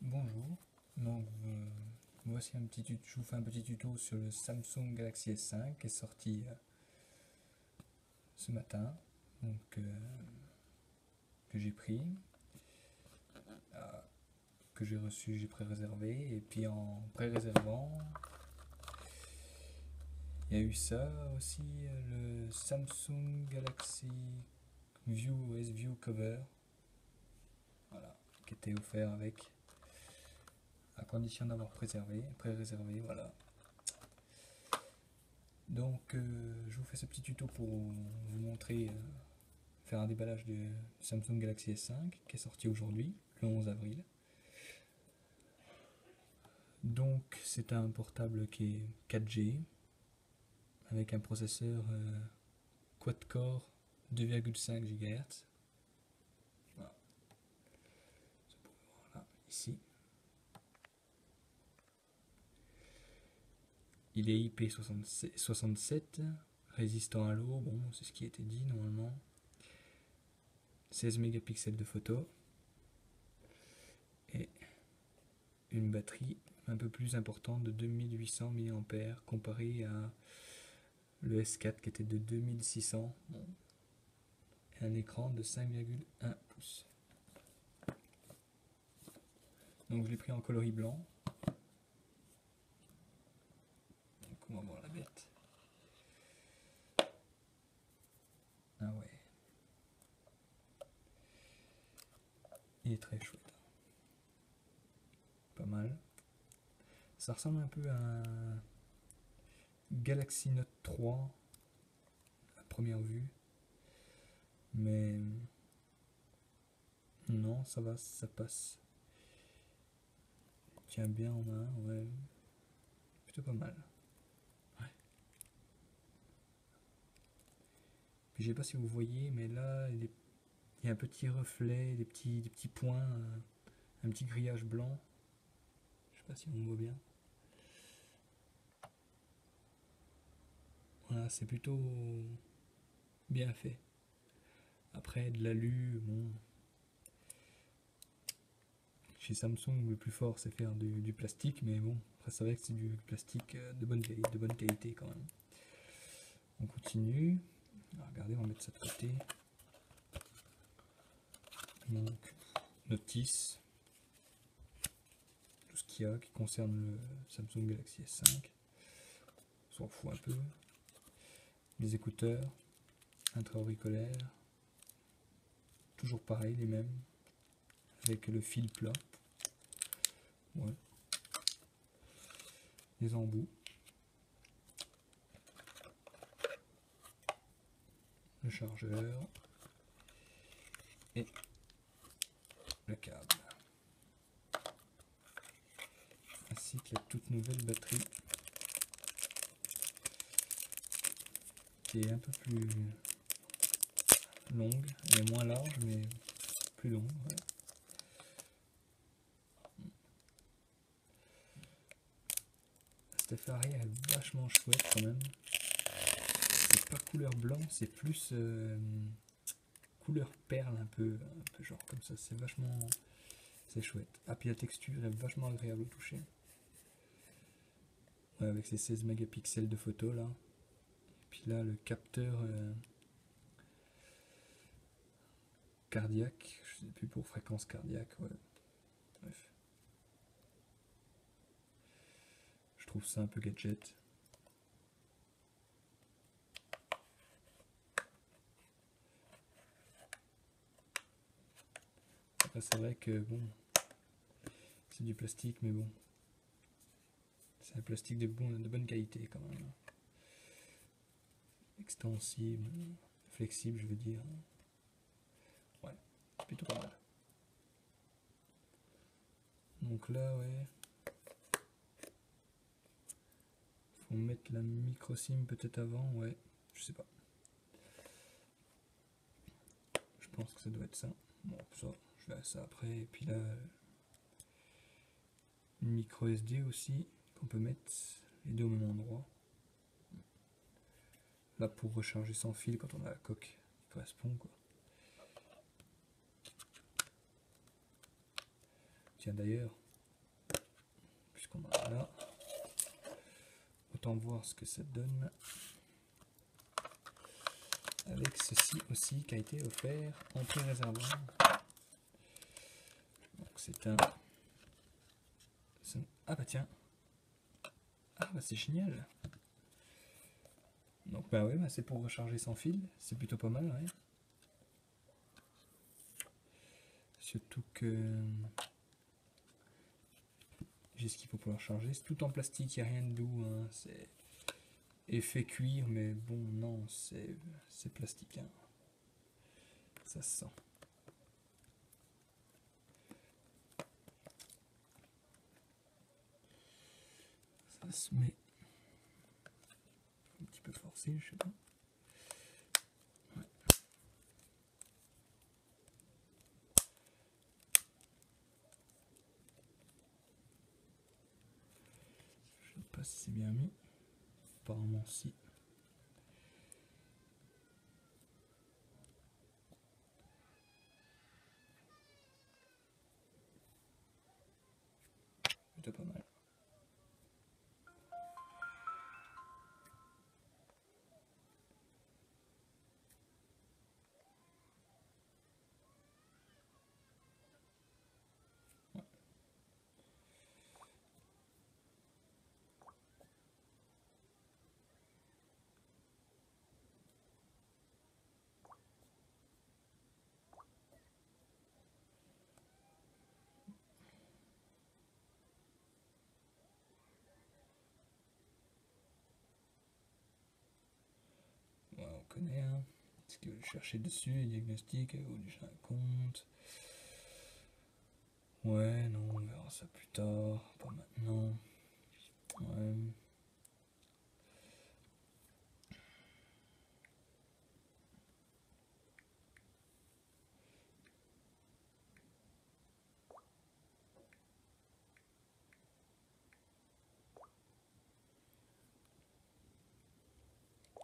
Bonjour, donc voici je vous fais un petit tuto sur le Samsung Galaxy S5 qui est sorti ce matin, donc que j'ai pris, que j'ai reçu, j'ai pré-réservé, et puis en pré-réservant, il y a eu ça aussi, le Samsung Galaxy View S-View Cover, voilà, qui était offert avec, à condition d'avoir pré-réservé, voilà. Donc je vous fais ce petit tuto pour vous montrer, faire un déballage du Samsung Galaxy S5 qui est sorti aujourd'hui, le 11 avril. Donc c'est un portable qui est 4G avec un processeur quad-core 2,5 GHz. Voilà. Voilà, ici. Il est IP67, résistant à l'eau, bon c'est ce qui était dit normalement. 16 mégapixels de photo et une batterie un peu plus importante de 2800 mAh comparé à le S4 qui était de 2600, bon. Et un écran de 5,1 pouces. Donc je l'ai pris en coloris blanc. Donc on va voir la bête. Ah ouais. Il est très chouette. Pas mal. Ça ressemble un peu à un Galaxy Note 3 à première vue. Mais non, ça va, ça passe. Il tient bien en main, ouais. Plutôt pas mal. Ouais. Puis je sais pas si vous voyez, mais là, il y a un petit reflet, des petits points, un petit grillage blanc. Je sais pas si on voit bien. Voilà, c'est plutôt bien fait. Après, de l'alu, bon. Chez Samsung, le plus fort, c'est faire du plastique, mais bon, après, c'est vrai que c'est du plastique de bonne qualité quand même. On continue. Alors, regardez, on va mettre ça de côté. Donc, notice. Tout ce qu'il y a qui concerne le Samsung Galaxy S5. On s'en fout un peu. Les écouteurs, intra-auriculaires, toujours pareil, les mêmes, avec le fil plat. Ouais. Les embouts. Le chargeur. Et le câble. Ainsi que la toute nouvelle batterie. Qui est un peu plus longue. Elle est moins large, mais plus longue. Ouais. Cette affaire est vachement chouette quand même. C'est pas couleur blanc, c'est plus couleur perle un peu genre comme ça. C'est vachement, c'est chouette. Ah puis la texture est vachement agréable au toucher. Ouais, avec ses 16 mégapixels de photo là. Et puis là le capteur cardiaque, je sais plus pour fréquence cardiaque, ouais. Bref. Je trouve ça un peu gadget. Après c'est vrai que bon, c'est du plastique mais bon. C'est un plastique de bonne qualité quand même. Extensible, flexible je veux dire. Ouais, c'est plutôt pas mal. Donc là ouais. Faut mettre la micro SIM peut-être avant, ouais, je sais pas. Je pense que ça doit être ça. Bon, ça, je verrai ça après. Et puis là, une micro SD aussi, qu'on peut mettre les deux au même endroit. Là, pour recharger sans fil quand on a la coque qui correspond, quoi. Tiens, d'ailleurs, qu'on a là. Autant voir ce que ça donne avec ceci aussi qui a été offert en pré-réservoir. Donc c'est un... Ah bah tiens. Ah bah c'est génial. Donc bah ouais, bah c'est pour recharger sans fil, c'est plutôt pas mal, ouais. Surtout que j'ai ce qu'il faut pour le recharger. C'est tout en plastique, il n'y a rien de doux, hein. C'est effet cuir, mais bon non, c'est plastique, hein. Ça se sent. Ça se met un petit peu forcé, je sais pas. Ouais. Je sais pas si c'est bien mis. Apparemment si. Plutôt pas mal. Ouais, on connaît, hein. Ce que je cherchais dessus, les diagnostics, ou déjà un compte. Ouais, non, on verra ça plus tard, pas maintenant. Ouais.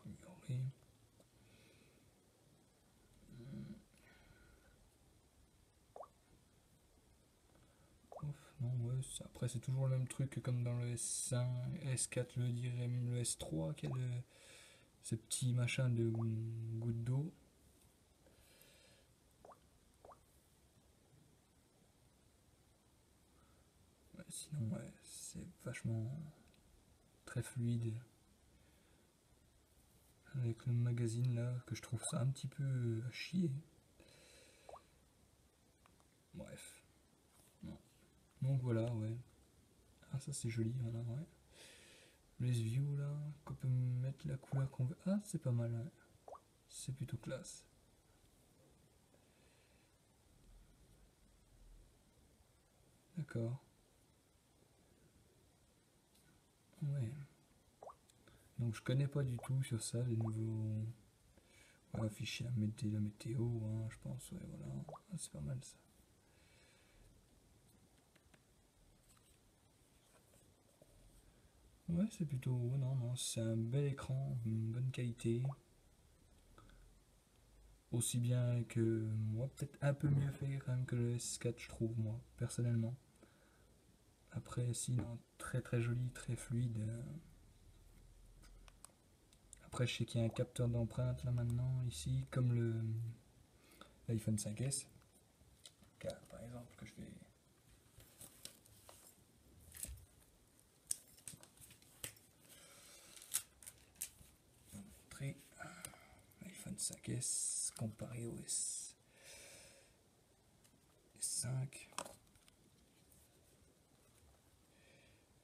Ignorer. Non, ouais, après c'est toujours le même truc que comme dans le S5, S4, je dirais même le S3 qui a ce petit machin de goutte d'eau. Ouais, sinon, ouais, c'est vachement très fluide. Avec le magazine là, que je trouve ça un petit peu à chier. Bref. Non. Donc voilà, ouais. Ah, ça c'est joli, voilà, ouais. Les view là, qu'on peut mettre la couleur qu'on veut. Ah, c'est pas mal, ouais. C'est plutôt classe. D'accord. Ouais. Donc je connais pas du tout sur ça, les nouveaux fichiers à mettre la météo, hein, je pense, ouais, voilà. Ah, c'est pas mal ça. Ouais, c'est plutôt. Non, non, c'est un bel écran, une bonne qualité. Aussi bien que moi, peut-être un peu mieux fait quand même que le S4, je trouve, moi, personnellement. Après, sinon, très très joli, très fluide. Après, je sais qu'il y a un capteur d'empreinte là maintenant, ici, comme l'iPhone 5S. Car, par exemple, que je vais. Montrer l'iPhone 5S comparé au S5.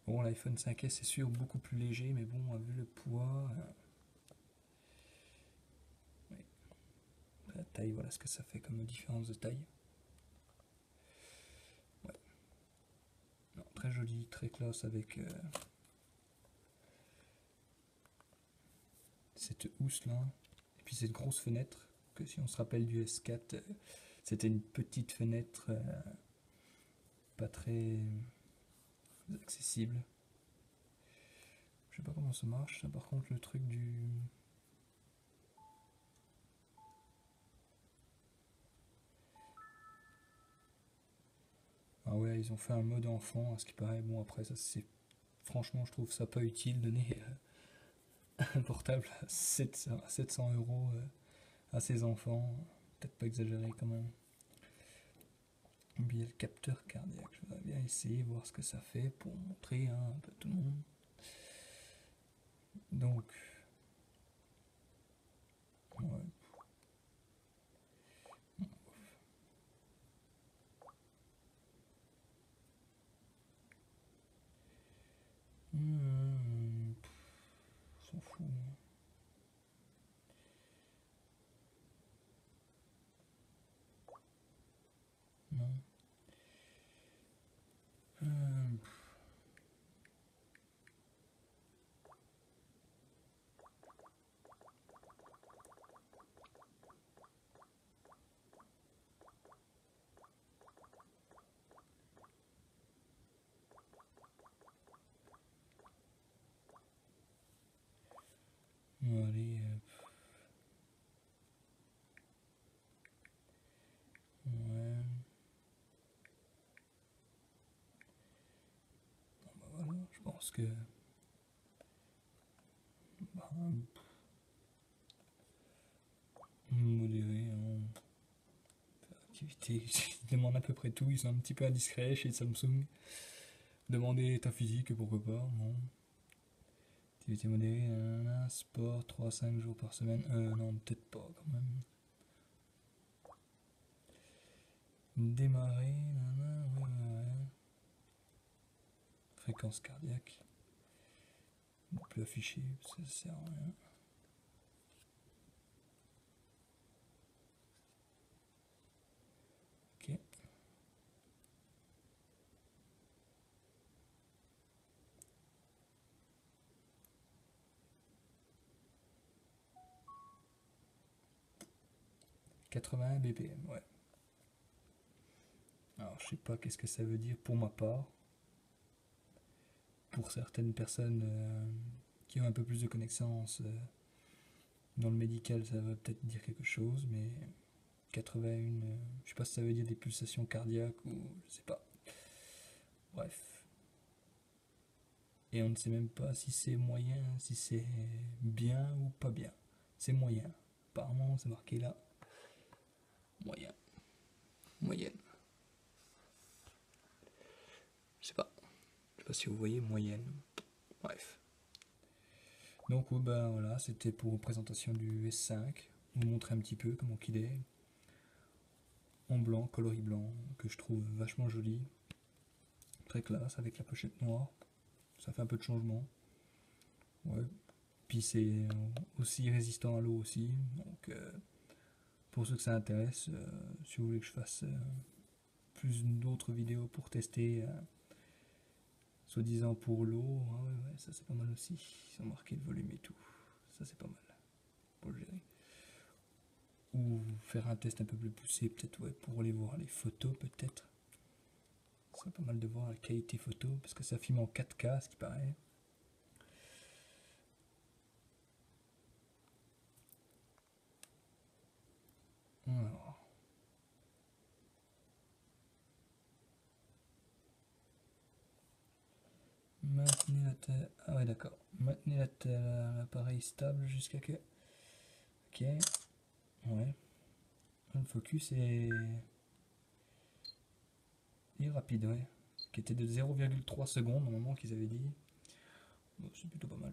Bon, l'iPhone 5S c'est sûr beaucoup plus léger, mais bon, vu le poids, ouais. La taille, voilà ce que ça fait comme différence de taille. Ouais. Non, très joli, très classe avec cette housse là, et puis cette grosse fenêtre, que si on se rappelle du S4, c'était une petite fenêtre pas très accessible. Je sais pas comment ça marche, ça, par contre le truc du... Ah Ah ouais, ils ont fait un mode enfant, à ce qui paraît. Bon, après, ça c'est. Franchement, je trouve ça pas utile de donner un portable à 700 € à ses enfants. Peut-être pas exagéré quand même. Oublier le capteur cardiaque, je voudrais bien essayer, voir ce que ça fait pour montrer un peu tout le monde. Donc, ouais. On s'en fout. Non. Allez, ouais. Bon, bah voilà, je pense que. Bah, modéré, hein. Activité, ils demandent à peu près tout, ils sont un petit peu indiscrets chez Samsung. Demander état physique, pourquoi pas, bon. Activité modérée, sport, 3-5 jours par semaine. Non, peut-être pas quand même. Démarrer, ouais. Fréquence cardiaque. Ne plus affiché, ça sert à rien. Ok. « 81 BPM, ouais. Alors, je sais pas qu'est-ce que ça veut dire pour ma part. Pour certaines personnes qui ont un peu plus de connaissances dans le médical, ça va peut-être dire quelque chose, mais 81, je sais pas si ça veut dire des pulsations cardiaques ou je sais pas. Bref. Et on ne sait même pas si c'est moyen, si c'est bien ou pas bien. C'est moyen. Apparemment, c'est marqué là. Moyen. Moyenne. Je sais pas. Je sais pas si vous voyez moyenne. Bref. Donc ben voilà, c'était pour une présentation du S5. Vous montrer un petit peu comment qu'il est. En blanc, coloris blanc, que je trouve vachement joli. Très classe, avec la pochette noire. Ça fait un peu de changement. Ouais. Puis c'est aussi résistant à l'eau aussi. Donc pour ceux que ça intéresse, si vous voulez que je fasse plus d'autres vidéos pour tester, soi-disant pour l'eau, ah ouais, ça c'est pas mal aussi. Ils ont marqué le volume et tout. Ça c'est pas mal pour le gérer. Ou faire un test un peu plus poussé, peut-être, ouais, pour aller voir les photos, peut-être. Ce serait pas mal de voir la qualité photo, parce que ça filme en 4K, ce qui paraît. Alors. Maintenez la tête. Ah ouais, d'accord. Maintenez l'appareil stable jusqu'à que. Ok. Ouais. Le focus est rapide, ouais. Qui était de 0,3 secondes au moment qu'ils avaient dit. Bon, c'est plutôt pas mal.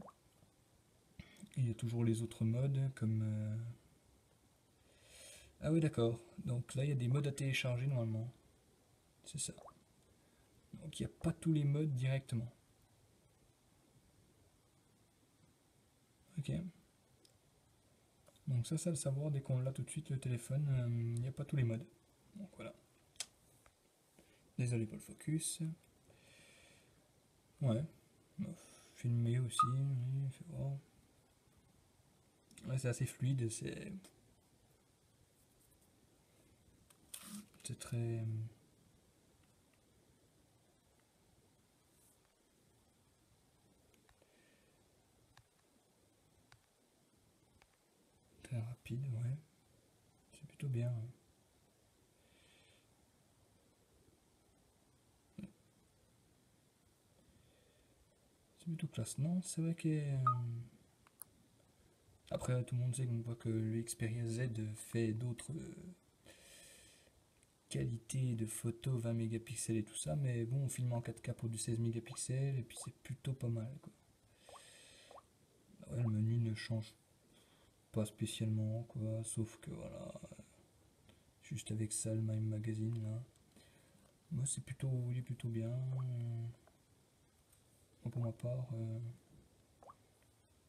Il y a toujours les autres modes comme. Ah oui, d'accord. Donc là, il y a des modes à télécharger normalement. C'est ça. Donc il n'y a pas tous les modes directement. Ok. Donc ça le savoir, dès qu'on l'a tout de suite le téléphone, il n'y a pas tous les modes. Donc voilà. Désolé pour le focus. Ouais. Filmer aussi, oui, fais voir. Ouais, c'est assez fluide, c'est très. Très rapide, ouais. C'est plutôt bien. C'est plutôt classe. Non, c'est vrai que... Après, tout le monde sait qu'on voit que le Xperia Z fait d'autres qualités de photos, 20 mégapixels et tout ça, mais bon, on filme en 4K pour du 16 mégapixels, et puis c'est plutôt pas mal, quoi. Ouais, le menu ne change pas spécialement, quoi, sauf que voilà, juste avec ça, le My Magazine, là. Moi, c'est plutôt, il est plutôt bien. Moi, pour ma part,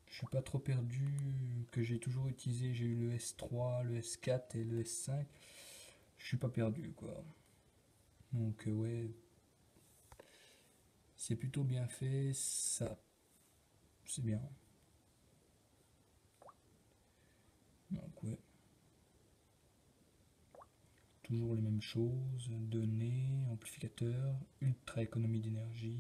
je suis pas trop perdu, que j'ai toujours utilisé. J'ai eu le S3, le S4 et le S5. Je suis pas perdu, quoi. Donc, ouais, c'est plutôt bien fait. Ça, c'est bien. Donc, ouais. Toujours les mêmes choses. Données, amplificateur, ultra économie d'énergie.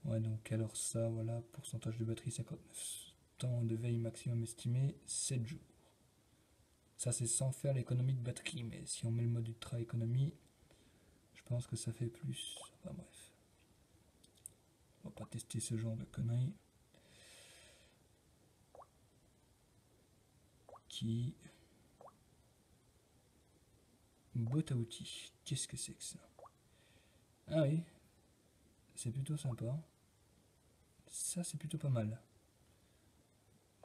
Ouais, donc alors ça, voilà, pourcentage de batterie 59. Temps de veille maximum estimé 7 jours. Ça, c'est sans faire l'économie de batterie, mais si on met le mode ultra économie, je pense que ça fait plus. Enfin bref. On va pas tester ce genre de conneries. Qui. Boîte à outils. Qu'est-ce que c'est que ça? Ah oui, c'est plutôt sympa. Ça, c'est plutôt pas mal.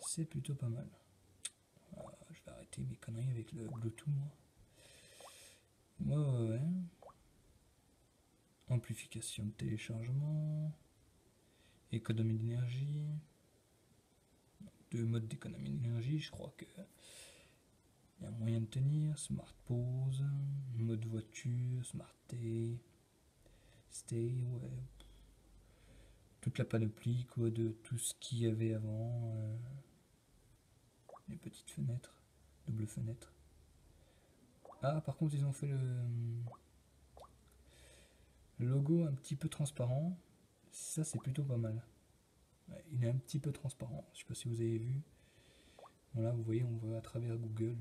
C'est plutôt pas mal. Ah, je vais arrêter mes conneries avec le Bluetooth, moi. Ouais. Amplification de téléchargement. Économie d'énergie. Deux modes d'économie d'énergie, je crois que il y a un moyen de tenir. Smart pause, mode voiture, smart stay, ouais. Toute la panoplie quoi, de tout ce qu'il y avait avant. Les petites fenêtres, double fenêtre. Ah, par contre, ils ont fait le logo un petit peu transparent. Ça, c'est plutôt pas mal. Ouais, il est un petit peu transparent. Je sais pas si vous avez vu. Voilà, vous voyez, on voit à travers Google.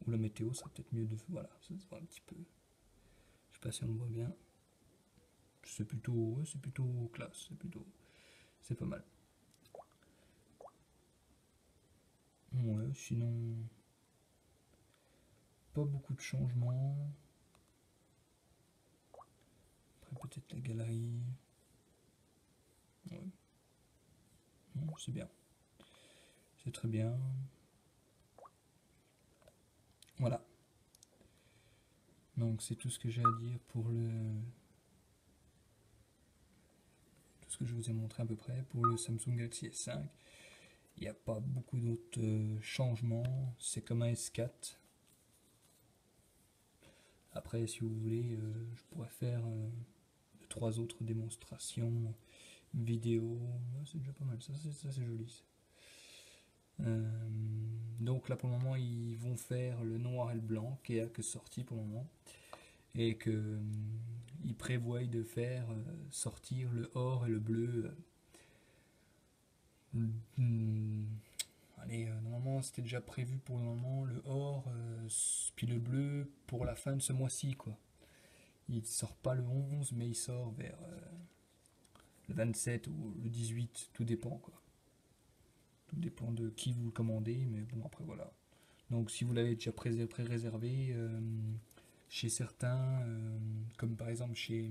Ou la météo, ça peut-être mieux de. Voilà, ça se voit un petit peu. Je sais pas si on le voit bien. C'est plutôt, ouais, c'est plutôt classe. C'est pas mal. Ouais, sinon, pas beaucoup de changements. Après, peut-être la galerie. Ouais. Non, c'est bien. C'est très bien. Voilà. Donc c'est tout ce que j'ai à dire pour tout ce que je vous ai montré à peu près pour le Samsung Galaxy S5. Il n'y a pas beaucoup d'autres changements. C'est comme un S4. Après, si vous voulez, je pourrais faire 3 autres démonstrations vidéo. C'est déjà pas mal. Ça c'est joli. Donc là pour le moment ils vont faire le noir et le blanc qui est que sorti pour le moment et que ils prévoient de faire sortir le or et le bleu. Allez, normalement c'était déjà prévu pour le moment le or puis le bleu pour la fin de ce mois-ci quoi. Il sort pas le 11 mais il sort vers le 27 ou le 18, tout dépend quoi. Tout dépend de qui vous le commandez mais bon après voilà. Donc si vous l'avez déjà pré-réservé chez certains, comme par exemple chez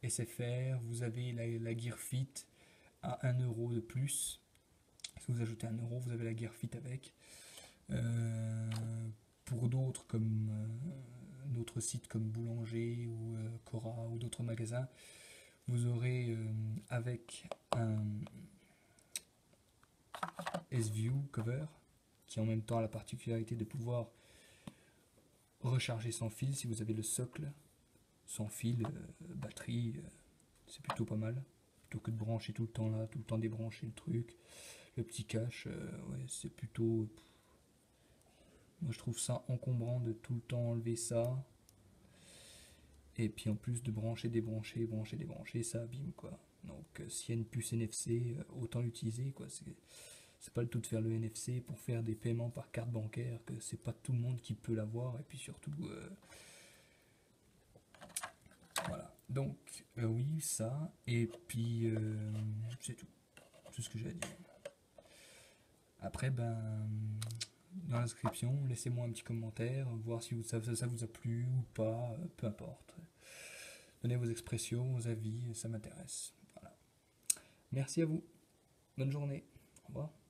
SFR, vous avez la Gear Fit à 1 € de plus. Si vous ajoutez 1 €, vous avez la Gear Fit avec. Pour d'autres comme d'autres sites comme Boulanger ou Cora ou d'autres magasins, vous aurez avec un S-View cover qui en même temps a la particularité de pouvoir recharger sans fil si vous avez le socle sans fil, batterie, c'est plutôt pas mal. Plutôt que de brancher tout le temps là, tout le temps débrancher le truc, le petit cache, ouais, c'est plutôt. Moi je trouve ça encombrant de tout le temps enlever ça. Et puis en plus de brancher, débrancher, brancher, débrancher, ça abîme quoi. Donc s'il y a une puce NFC, autant l'utiliser quoi. C'est pas le tout de faire le NFC pour faire des paiements par carte bancaire, que c'est pas tout le monde qui peut l'avoir. Et puis surtout, voilà. Donc, oui, ça, et puis c'est tout. C'est ce que j'ai à dire. Après, ben, dans la description, laissez-moi un petit commentaire, voir si ça vous a plu ou pas, peu importe. Donnez vos expressions, vos avis, ça m'intéresse. Voilà. Merci à vous. Bonne journée. Au revoir.